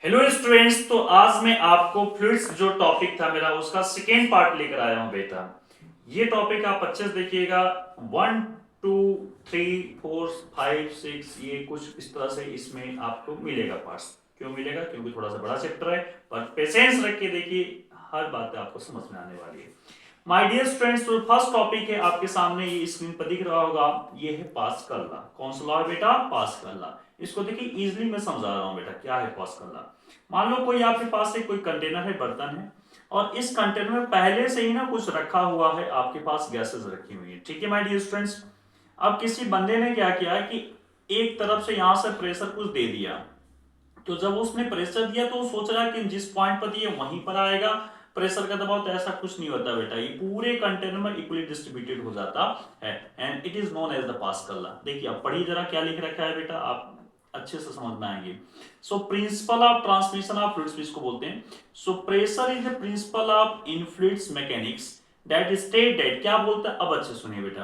Hello students, तो आज मैं आपको फ्लूइड्स जो टॉपिक था मेरा उसका सेकेंड पार्ट लेकर आया हूं बेटा। ये टॉपिक आप अच्छे से देखिएगा। 1 2 3 4 5 6 ये कुछ इस तरह से इसमें आपको मिलेगा पार्ट्स। क्यों मिलेगा? क्योंकि थोड़ा सा बड़ा चैप्टर है, पर पेशेंस रख के देखिए, हर बात आपको समझ में आने वाली है। माय डियर स्टूडेंट्स, तो फर्स्ट टॉपिक है आपके सामने, ये स्क्रीन पर दिख रहा होगा, ये है पास्कल लॉ। कौन सा लॉ है बेटा? Pascal law. इसको देखिए इजीली मैं समझा रहा हूं बेटा, क्या है पास्कल लॉ। मान लो कोई आपके पास एक कोई कंटेनर है, बर्तन है, और इस कंटेनर में पहले से ही ना कुछ रखा हुआ है, आपके पास गैसेस रखी हुई है, ठीक है माय डियर स्टूडेंट्स। अब किसी बंदे ने क्या किया कि एक तरफ से यहां से प्रेशर कुछ दे दिया, तो जब उसने प्रेशर दिया तो वो सोच रहा है कि जिस पॉइंट पर दिए वहीं पर आएगा प्रेशर का दबाव। तो ऐसा कुछ नहीं होता बेटा, ये पूरे कंटेनर में इक्वली डिस्ट्रीब्यूटेड हो जाता है, and it is known as the Pascal law. देखिए अब पढ़िए जरा क्या लिख रखा है बेटा, आप अच्छे से समझ में आएंगे। So principle of transmission of fluids इसको बोलते हैं। So pressure is the principle of in fluids mechanics that state that, क्या बोलता है अब अच्छे सुनिए बेटा।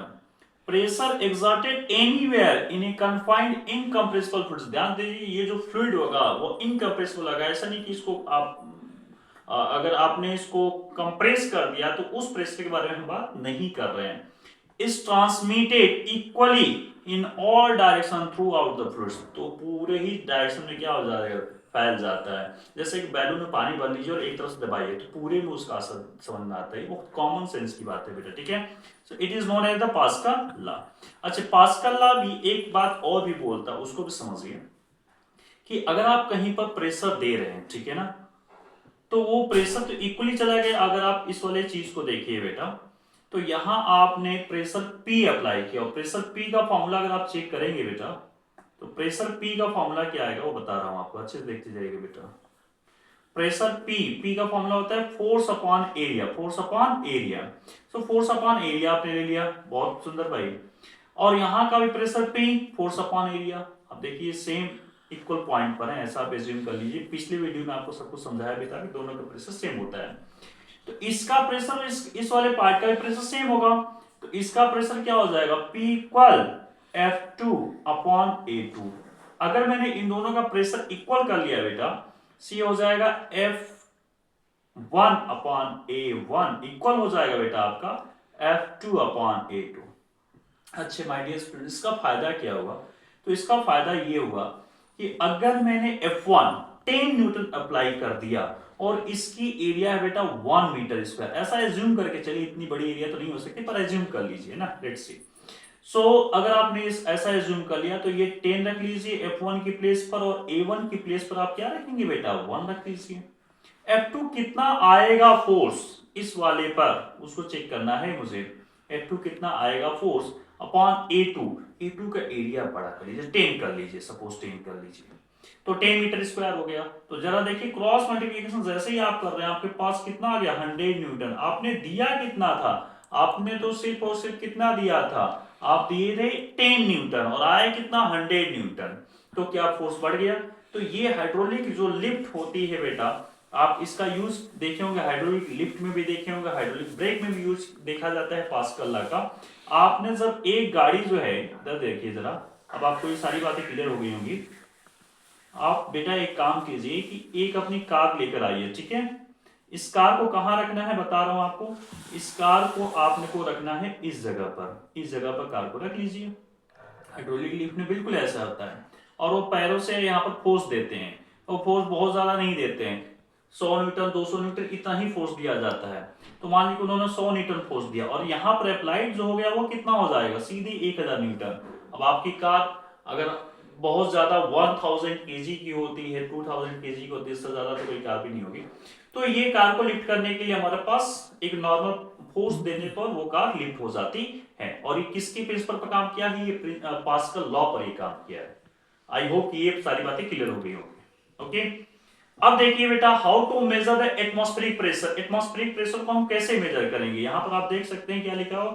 Pressure exerted anywhere in a confined incompressible fluid. ध्यान दीजिए, ये जो फ्लूइड होगा वो इनकम्प्रेसिबल होगा। ऐसा नहीं कि इसको आप अगर आपने इसको कंप्रेस कर दिया तो उस प्रेशर के बारे में हम बात नहीं कर रहे हैं। Is transmitted equally in all direction through out the fluids. तो पूरे ही डायरेक्शन में क्या हो जाएगा? फैल जाता है। जैसे एक बैलून में पानी भर लीजिए और एक तरफ से दबाइए तो पूरे में उसका असर समझ में आता है। वो कॉमन सेंस की बात है बेटा, ठीक है। So it is known as the Pascal law. अच्छा, पास्कल लॉ भी एक बात और भी बोलता है, उसको भी समझिए कि अगर आप कहीं पर प्रेशर दे रहे हैं, ठीक है ना, तो वो प्रेशर तो इक्वली चला गया। अगर आप इस वाले चीज को देखिए बेटा, तो यहां आपने प्रेशर P अप्लाई किया, और प्रेशर P का फॉर्मूला अगर आप चेक करेंगे बेटा, तो प्रेशर P का फॉर्मूला क्या आएगा वो बता रहा हूं आपको, अच्छे से देखते जाइएगा बेटा। प्रेशर P का फॉर्मूला होता है force upon area, force upon area. So force upon area आपने ले लिया, बहुत सुंदर भाई। और यहां का भी pressure P, force upon area. अब देखिए सेम इक्वल पॉइंट पर है, ऐसा आप एज्यूम कर लीजिए। पिछले वीडियो में आपको सब कुछ समझाया भी था कि दोनों का प्रेशर सेम होता है। तो इसका प्रेशर इस वाले पार्ट का भी प्रेशर सेम होगा, तो इसका प्रेशर क्या हो जाएगा? P equal F2 upon A2। अगर मैंने इन दोनों का प्रेशर इक्वल कर लिया बेटा, C हो जाएगा F1 अपॉन A1 इक्वल हो जाएगा बेटा आपका F2 अपॉन A2। अच्छे माय डियर स्टूडेंट, इसका फायदा क्या होगा? तो इसका फायदा ये होगा कि अगर मैंने F1 10 न्यूटन अप्लाई कर दिया और इसकी एरिया है बेटा 1 मीटर स्क्वायर, ऐसा एज्यूम करके चलिए, इतनी बड़ी एरिया तो नहीं हो सकती पर एज्यूम कर लीजिए ना, लेट्स सी। सो अगर आपने इस ऐसा एज्यूम कर लिया तो ये 10 रख लीजिए F1 की प्लेस पर, और A1 की प्लेस पर आप क्या रखेंगे बेटा? 1 रख लीजिए। F2 कितना आएगा फोर्स इस वाले पर, उसको चेक करना है मुझे। F2 कितना आएगा फोर्स अपॉन A2। A2 का एरिया बड़ा कर लीजिए, 10 कर लीजिए, सपोज 10 कर लीजिए, तो 10 मीटर स्क्वायर हो गया। तो जरा देखिए क्रॉस मल्टीप्लिकेशन जैसे ही आप कर रहे हैं, आपके पास कितना आ गया? 100 न्यूटन। आपने दिया कितना था? आपने तो सिर्फ और सिर्फ कितना दिया था? आप दिए थे 10 न्यूटन और आए कितना? 100 न्यूटन। तो क्या फोर्स बढ़ गया? तो ये हाइड्रोलिक जो लिफ्ट होती है बेटा, आप इसका यूज देखे होंगे, हाइड्रोलिक लिफ्ट में भी देखे होंगे, हाइड्रोलिक ब्रेक में भी यूज देखा जाता है पास्कल लॉ का। आपने जब एक गाड़ी जो है, इधर देखिए जरा, अब आपको ये सारी बातें क्लियर हो गई होंगी। आप बेटा एक काम कीजिए कि एक अपनी कार लेकर आइए, ठीक है। इस कार को कहां रखना है बता रहा हूं आपको। इस कार को आपने को रखना है इस जगह पर, इस जगह पर कार को रख लीजिए। हाइड्रोलिक लिफ्ट में बिल्कुल ऐसा होता है, और वो पैरों से यहाँ पर फोर्स देते हैं, वो फोर्स बहुत ज्यादा नहीं देते हैं, 100 न्यूटन 200 न्यूटन इतना ही फोर्स दिया जाता है। तो मान लीजिए उन्होंने 100 न्यूटन फोर्स दिया, और यहाँ पर अप्लाइड जो हो गया वो कितना हो जाएगा? सीधे 1000 न्यूटन। अब आपकी कार अगर बहुत ज्यादा 1000 केजी की होती है, 2000 केजी की होती है, इससे ज्यादा तो कोई कार भी नहीं होगी, तो ये कार को लिफ्ट करने के लिए हमारे पास एक नॉर्मल फोर्स देने पर वो कार लिफ्ट हो जाती है। और ये किसके प्रिंसिपल पर काम किया है? ये पास्कल लॉ पर ये काम किया है। आई होप ये सारी बातें क्लियर हो गई होंगी। ओके, अब देखिए बेटा, how to measure the atmospheric pressure. Atmospheric pressure को हम कैसे मेजर करेंगे? यहां पर आप देख सकते हैं क्या लिखा हो,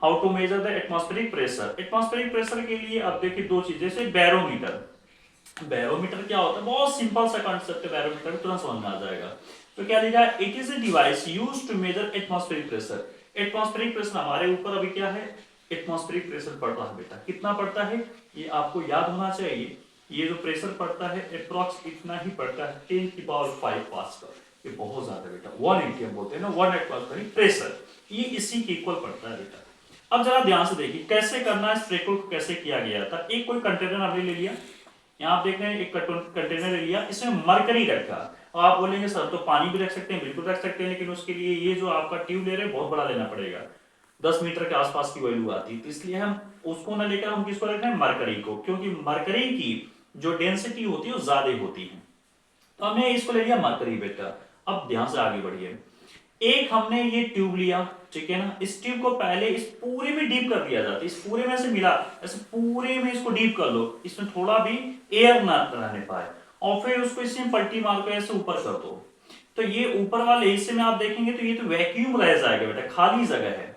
how to measure the atmospheric pressure. Atmospheric pressure के लिए अब देखिए दो चीजें, जैसे बैरोमीटर। बैरोमीटर क्या होता है? बहुत सिंपल सा कॉन्सेप्ट है, बैरोमीटर तुरंत समझ में आ जाएगा। तो क्या लिखा है? It is a device used to measure atmospheric pressure. Atmospheric pressure हमारे ऊपर अभी क्या है? एटमॉस्फेरिक प्रेशर पड़ रहा है बेटा, कितना पड़ता है ये आपको याद होना चाहिए। ये जो प्रेशर पड़ता है अप्रॉक्स इतना ही पड़ता है 10⁵ पास्कल। ये बहुत ज्यादा बेटा, 180 हम बोलते हैं ना, 1 एटमॉस्फेरिक प्रेशर, ये इसी के इक्वल पड़ता है बेटा। अब जरा ध्यान से देखिए कैसे करना है, इस प्रयोग को कैसे किया गया था। एक कोई कंटेनर हमने ले लिया, यहाँ आप देख रहे हैं एक कंटेनर ले लिया, इसमें मरकरी रखा। और आप बोलेंगे सर तो पानी भी रख सकते हैं, बिल्कुल रख सकते हैं, लेकिन उसके लिए ये जो आपका ट्यूब ले रहे हैं बहुत बड़ा लेना पड़ेगा, 10 मीटर के आसपास की वैल्यू आती है। तो इसलिए हम उसको ना लेकर हम किसको रख रहे हैं, मरकरी को, क्योंकि मरकरी की जो डेंसिटी होती है वो ज्यादा होती है। तो हमने इसको ले लिया मरकरी बेटा। अब ध्यान से आगे बढ़िए, एक हमने ये ट्यूब लिया, ठीक है ना, इस ट्यूब को पहले इस पूरे में डीप कर दिया जाता है, इस पूरे में से मिला, ऐसे पूरे में इसको डीप कर लो, इसमें थोड़ा भी एयर ना रहने पाए, और फिर उसको इसमें पलटी मार के ऐसे ऊपर कर दो। तो ये ऊपर वाले हिस्से में आप देखेंगे तो ये तो वैक्यूम रह जाएगा बेटा, खाली जगह है।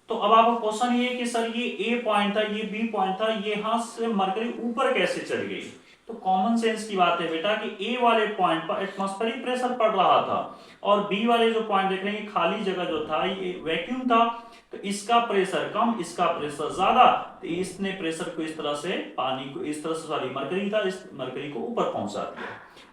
तो अब आपका क्वेश्चन ये है कि सर ये ए पॉइंट था, ये बी पॉइंट था, ये यहां से मरकरी ऊपर कैसे चढ़ गई। तो कॉमन सेंस की बात है बेटा कि ए वाले पॉइंट पर एटमॉस्फेरिक प्रेशर पड़ रहा था, और बी वाले जो पॉइंट देख रहे हैं खाली जगह जो था ये वैक्यूम था, तो इसका प्रेशर कम, इसका प्रेशर ज्यादा, तो इसने प्रेशर को इस तरह से पानी को इस तरह से, सॉरी मरकरी था, इस मरकरी को ऊपर पहुंचा दिया।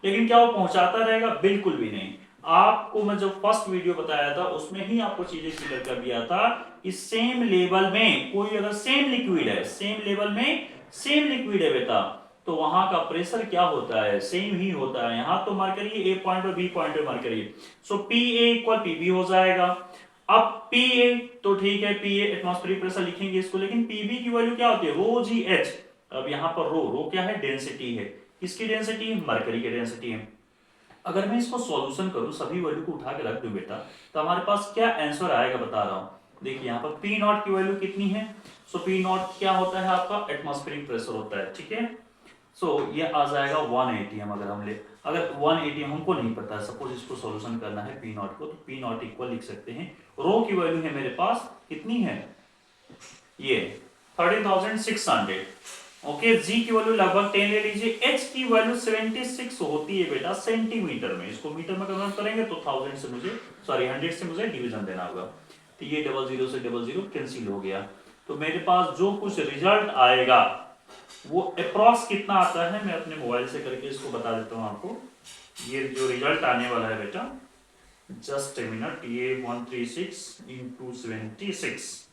लेकिन क्या वो पहुंचाता रहेगा, बिल्कुल भी नहीं। आपको मैं जो फर्स्ट वीडियो बताया था उसमें ही आपको चीजें क्लियर कर दिया था कि सेम लेवल में कोई अगर सेम लिक्विड है, सेम लेवल में सेम लिक्विड है बेटा, तो वहां का प्रेशर क्या होता है, सेम ही होता है। यहां तो मरकरी ए पॉइंट और बी पॉइंट पे mercury, so P A equal PB हो जाएगा। अब पी ए तो ठीक है, पी ए एटमॉस्फेरिक प्रेशर लिखेंगे इसको, लेकिन पीबी की वैल्यू क्या होती है, रो जी एच। अब यहाँ पर रो क्या है, डेंसिटी है, किसकी डेंसिटी है, मरकरी की डेंसिटी है। अगर मैं इसको सॉल्यूशन करूं, सभी वैल्यू को उठा के रख दूं बेटा, तो हमारे पास क्या आंसर आएगा बता रहा हूं। देखिए यहाँ पर पी नॉट की वैल्यू कितनी है, सो पी नॉट क्या होता है आपका, एटमॉस्फेरिक प्रेशर होता है, ठीक है। सो ये आ जाएगा 180। अगर 180 हमको नहीं पता, सपोज इसको सॉल्यूशन करना है पी नॉट को, तो पी नॉट इक्वल लिख सकते हैं, रो की वैल्यू है मेरे पास कितनी है, ये 13,600। ओके, जी की वैल्यू लगभग 10 ले लीजिए, एच की वैल्यू 76 होती है बेटा सेंटीमीटर में, इसको मीटर में कन्वर्ट करेंगे तो 1000 से मुझे, सॉरी 100 से मुझे डिवीजन देना होगा। तो ये 00 से 00 कैंसिल हो गया, तो मेरे पास जो कुछ रिजल्ट आएगा वो अप्रॉक्स कितना आता है, मैं अपने मोबाइल से करके इसको बता देता हूँ आपको। ये जो रिजल्ट आने वाला है बेटा, जस्ट ए मिनट, ये 136 इंटू 76,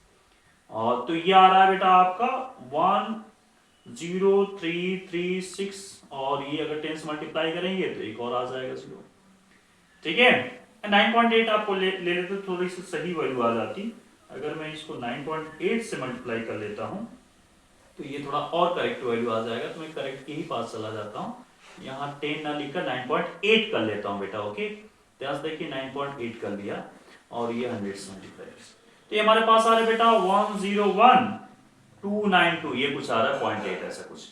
और तो ये आ रहा है बेटा आपका 10336, और ये अगर 10 से मल्टीप्लाई करेंगे तो एक और आ जाएगा 0, ठीक है। 9.8 आपको ले लेते थोड़ी सी सही वैल्यू आ जाती। अगर मैं इसको 9.8 से मल्टीप्लाई कर लेता हूँ तो ये थोड़ा और करेक्ट वैल्यू आ जाएगा, तो मैं करेक्ट के ही पास चला जाता हूँ, यहाँ 10 ना लिखकर 9.8 कर लेता हूँ बेटा। ओके, ध्यान से देखिए 9.8 कर लिया, और ये 100 से मल्टीप्लाई, तो ये हमारे पास आ रहा है बेटा 101,292, ये कुछ आ रहा है 0.8 ऐसा कुछ।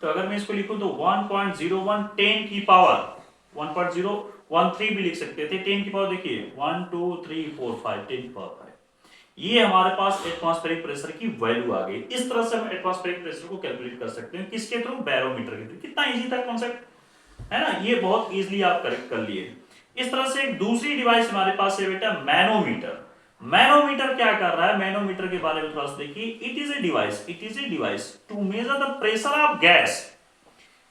तो अगर मैं इसको लिखूं तो 1.01 10 की पावर 1.013 भी लिख सकते थे, 10 की पावर देखिए 1 2 3 4 5 10 की पावर 5, ये हमारे पास एटमॉस्फेरिक प्रेशर की वैल्यू आ गई। इस तरह से हम एटमॉस्फेरिक प्रेशर को कैलकुलेट कर सकते हैं, किसके थ्रू, बैरोमीटर के थ्रू। कितना इजी था कॉन्सेप्ट, है ना, ये बहुत इजीली आप करेक्ट कर लिए। इस तरह से एक दूसरी डिवाइस हमारे पास है बेटा, मैनोमीटर। मैनोमीटर क्या कर रहा है, मैनोमीटर के बारे में थोड़ा सा देखिए। It is a device to measure the pressure of gas.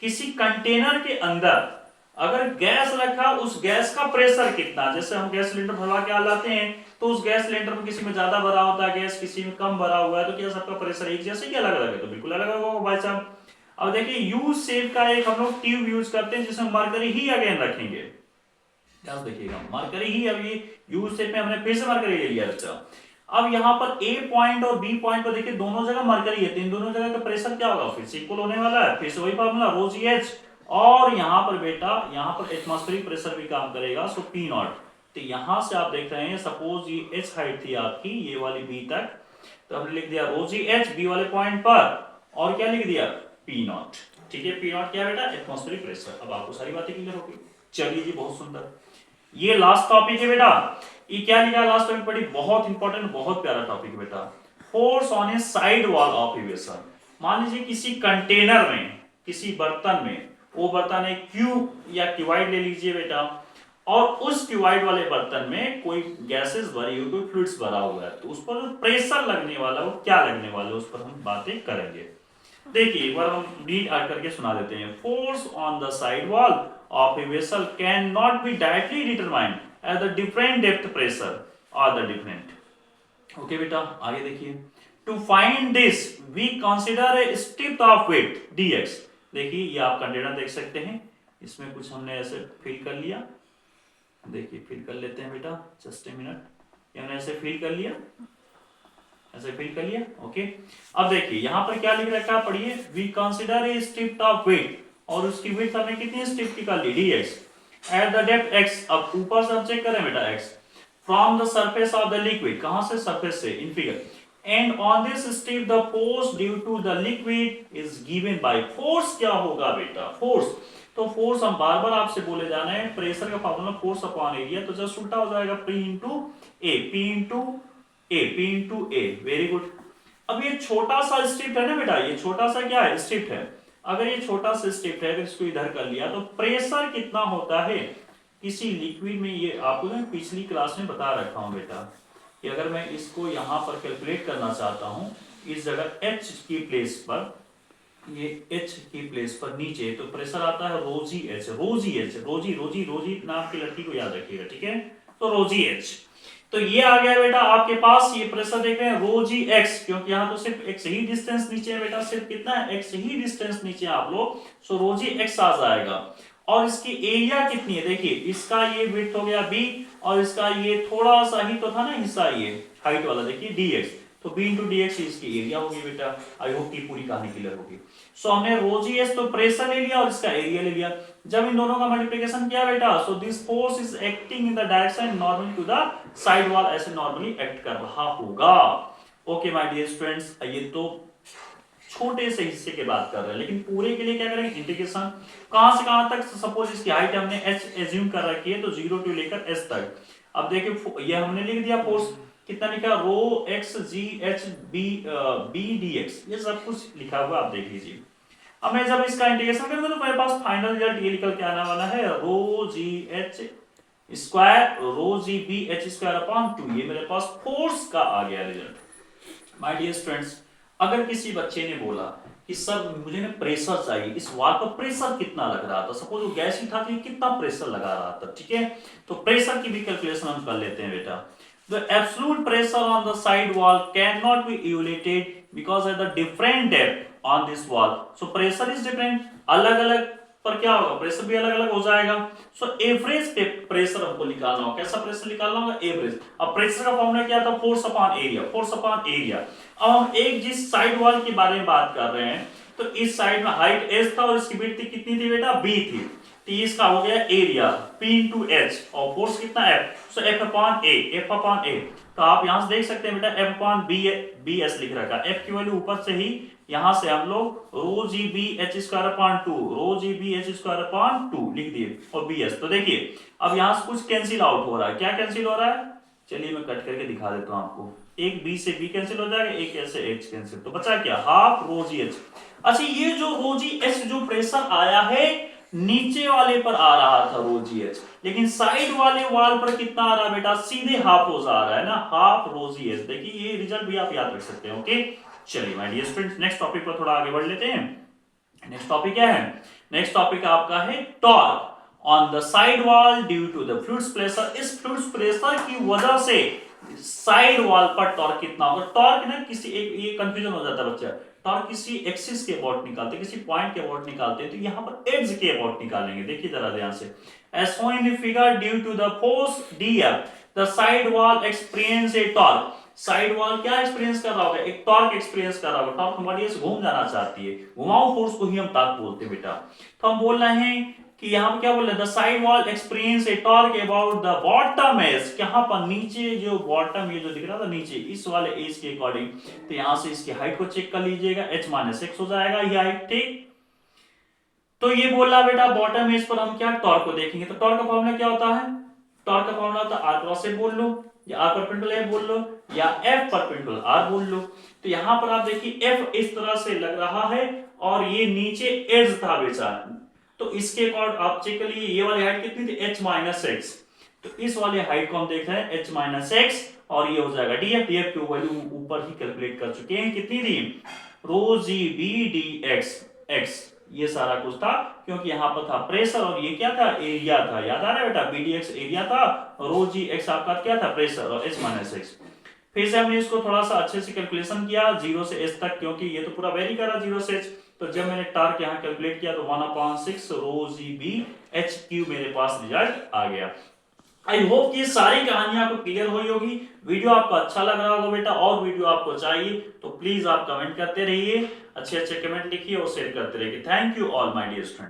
किसी कंटेनर के अंदर अगर गैस रखा, उस गैस का प्रेशर कितना, जैसे हम गैस सिलेंडर भरवा के लाते हैं, तो उस गैस सिलेंडर में किसी में ज्यादा भरा होता है गैस, किसी में कम भरा हुआ है, तो क्या सबका प्रेशर एक जैसे कि अलग अलग है, तो बिल्कुल अलग अलग होगा भाई साहब। अब देखिए यू शेप का एक हम लोग ट्यूब यूज करते हैं जिसमें मरकरी ही अगेन रखेंगे, ध्यान देखिएगा, मरकरी ही, अब ये यू शेप में हमने फिर से मरकरी ले लिया बच्चा। अब यहाँ पर ए पॉइंट और बी पॉइंट पर देखिए दोनों जगह मरकरी है, तो इन दोनों जगह का प्रेशर क्या होगा, फिर से इक्वल होने वाला है, फिर से वही फार्मूला रो जी एच, और यहाँ पर बेटा यहाँ पर एटमॉस्फेरिक प्रेशर भी काम करेगा, सो पी नॉट। तो यहां से आप देख रहे हैं, सपोज ये एच हाइट थी आपकी, ये वाली बी तक, तो हमने लिख दिया रो जी एच बी वाले पॉइंट पर, और क्या लिख दिया, पी नॉट, ठीक है। पी नॉट क्या बेटा, एटमॉस्फेरिक प्रेशर। अब आपको सारी बातें क्लियर होगी, चलिए जी, बहुत सुंदर। ये लास्ट टॉपिक है बेटा, ये क्या लिखा लास्ट टॉपिक, बड़ी बहुत इंपॉर्टेंट, बहुत प्यारा टॉपिक है बेटा, force on A side wall of a vessel. मान लीजिए किसी कंटेनर में, किसी बर्तन में, वो बर्तन एक क्यूब या क्यूबाइड ले लीजिए बेटा, और उस क्यूबाइड वाले बर्तन में कोई गैसेस भरी हुई, कोई फ्लूइड्स भरा हुआ है, तो उस पर जो प्रेशर लगने वाला, वो क्या लगने वाला है, उस पर हम बातें करेंगे। देखिए एक बार हम रीड आउट करके सुना देते हैं। Force on the side wall of a vessel can not be directly determined at the different depth pressure और द डिफरेंट। ओके बेटा आगे देखिए। To find this we consider a strip of width dx। देखिए ये आप container देख सकते हैं, इसमें कुछ हमने ऐसे फिल कर लिया। देखिए फिल कर लेते हैं बेटा, जस्ट ए मिनट। हमने ऐसे फिल कर लिया, ऐसे फिल कर लिया। ओके अब देखिए यहाँ पर क्या लिख रखा है, पढ़िए। We consider a strip of width, और उसकी विड्थ हमने कितनी स्ट्रिप निकाल ली dx at the depth x। अब ऊपर से हम चेक करें बेटा x from the surface of the liquid, कहां से, सरफेस से, in figure. And on this strip the force due to the liquid is given by. Force क्या होगा बेटा, फोर्स, तो फोर्स हम बार बार आपसे बोले जाना है, प्रेशर का फॉर्मूला फोर्स अपॉन एरिया, तो जस्ट उल्टा हो जाएगा P into A, P into A. Very good. अब ये छोटा सा स्ट्रिप है ना बेटा, ये छोटा सा क्या है, स्ट्रिप है। अगर ये छोटा सा स्ट्रिप है, अगर इसको इधर कर लिया तो प्रेशर कितना होता है किसी लिक्विड में, ये आपको ना पिछली क्लास में बता रखा हूं बेटा, कि अगर मैं इसको यहां पर कैलकुलेट करना चाहता हूं, इस जगह H की प्लेस पर, ये H की प्लेस पर नीचे, तो प्रेशर आता है रोजी H, रोजी नाम की लड़की को याद रखिएगा, ठीक है। तो रोजी H, तो ये आ गया बेटा आपके पास, ये प्रेशर देख रहे हैं रोजी एक्स, क्योंकि यहाँ तो सिर्फ एक्स ही डिस्टेंस नीचे है बेटा, सिर्फ कितना है, एक्स ही डिस्टेंस नीचे आप लोग, सो रोजी एक्स आ जाएगा। और इसकी एरिया कितनी है, देखिए इसका ये विड्थ हो गया b, और इसका ये थोड़ा सा ही तो था ना हिस्सा, ये हाइट वाला देखिए dx, तो b इंटू डी एक्स इसकी एरिया होगी बेटा। आई होप की पूरी कहानी क्लियर होगी। सो हमने रोजी एस तो प्रेशर ले लिया और इसका एरिया ले लिया। जब इन दोनों का मल्टीप्लिकेशन किया बेटा, so this force is acting in the direction normal to the side wall, ऐसे नॉर्मली एक्ट कर रहा होगा। ओके माय डियर स्टूडेंट्स, ये तो छोटे से हिस्से की बात कर रहे हैं, लेकिन पूरे के लिए क्या करेंगे, इंटीग्रेशन। कहां से कहां तक, सपोज इसकी हाइट हमने h एज्यूम कर रखी है, तो 0 टू लेकर s तक। अब देखिए ये हमने लिख दिया फोर्स कितना लिखा, rho X G H B D X, ये सब कुछ लिखा हुआ आप देख लीजिए। अब मैं जब इसका इंटीग्रेशन करूंगा तो मेरे पास फाइनल रिजल्ट ये निकल के आने वाला है, rho G H square rho G B H square upon 2, ये मेरे पास फोर्स का आ गया रिजल्ट। माय डियर स्टूडेंट्स, अगर किसी बच्चे ने बोला कि सर मुझे ना प्रेशर चाहिए, इस वॉल पर प्रेशर कितना लग रहा था, सपोज वो गैस ही था कि कितना प्रेशर लगा रहा था, ठीक है, तो प्रेशर की भी कैलकुलेशन हम कर लेते हैं बेटा। The absolute pressure on the side wall cannot be evaluated because at the different depth on this wall. So pressure is different. अलग-अलग पर क्या होगा, प्रेशर भी अलग-अलग हो जाएगा। So एवरेज प्रेशर हमको निकालना होगा, कैसा प्रेशर निकालना होगा, एवरेज। अब प्रेशर का फॉर्मूला क्या था, force upon area, force upon area. अब हम एक जिस साइड वॉल के बारे में बात कर रहे हैं, तो इस साइड में हाइट h था और इसकी विड्थ कितनी थी बेटा, b थी, तो इसका हो गया एरिया P इंटू एच, और फोर्स कितना F, सो F अपॉन ए। तो आप यहां से देख सकते हैं बेटा F अपॉन बी एस लिख रखा है, F की वैल्यू ऊपर से ही यहां से हम लोग rho G B H square upon 2, rho G B H square upon 2 लिख दिए, और बी एस। तो देखिए अब यहां से कुछ कैंसिल आउट हो रहा है, क्या कैंसिल हो रहा है, चलिए मैं कट करके दिखा देता हूं आपको। एक बी से बी कैंसिल हो जाएगा, एक एच से एच कैंसिल, तो बचा क्या, हाफ रो जी एच। अच्छा ये जो रो जी एच जो प्रेशर आया है नीचे वाले पर आ रहा था रो जी एच, लेकिन साइड वाले वॉल पर कितना आ रहा है बेटा, सीधे हाफ रोज आ रहा है ना, हाफ रो जी एच। देखिए ये रिजल्ट भी आप याद रख सकते हैं। ओके चलिए my dear students, next topic पर थोड़ा आगे बढ़ लेते हैं। नेक्स्ट टॉपिक क्या है, नेक्स्ट टॉपिक आपका है torque on the side wall due to the fluid's pressure. इस फ्लूइड्स प्रेशर की वजह से साइड वॉल पर टॉर्क कितना होगा। टॉर्क ना किसी एक, ये कंफ्यूजन हो जाता है बच्चा, टॉर्क किसी एक्सिस के अबाउट निकालते, किसी पॉइंट के अबाउट निकालते हैं, तो यहां पर एज के अबाउट निकालेंगे। देखिए जरा ध्यान से, as shown in the figure due to the force DF the side wall experience a torque. Side wall क्या एक्सपीरियंस कर रहा होगा, एक टॉर्क एक्सपीरियंस कर रहा होगा। टॉर्क हमारी ऐसे घूम जाना चाहती है, घुमाऊ फोर्स को ही हम टॉर्क बोलते हैं बेटा। तो हम बोल रहे हैं कि यहां पर क्या बोल रहे हैं, the side wall experience a torque about the bottom edge, यहां पर नीचे जो बॉटम ये जो दिख रहा था नीचे इस वाले एज के अकॉर्डिंग, तो यहां से इसकी हाइट को चेक कर लीजिएगा, h माइनस एक्स हो जाएगा ये हाइट, ठीक। तो ये बोल रहा बेटा बॉटम एज पर हम क्या टॉर्क को देखेंगे, तो टॉर्क का फॉर्मूला क्या होता है, टॉर्क का फॉर्मूला होता है आर क्रॉस ए बोल लो, या आर परपेंडिकुलर बोल लो, या एफ परपेंडिकुलर आर बोल लो। तो यहां पर आप देखिए एफ इस तरह से लग रहा है और ये नीचे एज था बेचा, तो इसके अकॉर्ड आप चेक कर लीजिए ये वाली हाइट कितनी थी, h माइनस एक्स। तो इस वाले हाइट को हम देख रहे हैं h माइनस एक्स, और ये हो जाएगा df। df की वैल्यू ऊपर ही कैलकुलेट कर चुके हैं, कितनी थी, rho G B D X X, ये सारा कुछ था क्योंकि यहाँ पर था प्रेशर और ये क्या था, एरिया था। याद आ रहा है बेटा, बी डी एक्स एरिया था, रो जी एक्स आपका क्या था, प्रेशर, और एच माइनस एक्स। फिर से हमने इसको थोड़ा सा अच्छे से कैलकुलेशन किया 0 से एच तक, क्योंकि ये तो पूरा वेरी कर रहा 0 से एच। तो जब मैंने टार्क यहाँ कैलकुलेट किया तो 1/6 रो जी बी एच क्यूब मेरे पास रिजल्ट आ गया। आई होप कि सारी कहानियां आपको क्लियर हुई होगी। वीडियो आपको अच्छा लग रहा होगा बेटा, और वीडियो आपको चाहिए तो प्लीज आप कमेंट करते रहिए, अच्छे अच्छे कमेंट लिखिए और शेयर करते रहिए। Thank you all my dear student.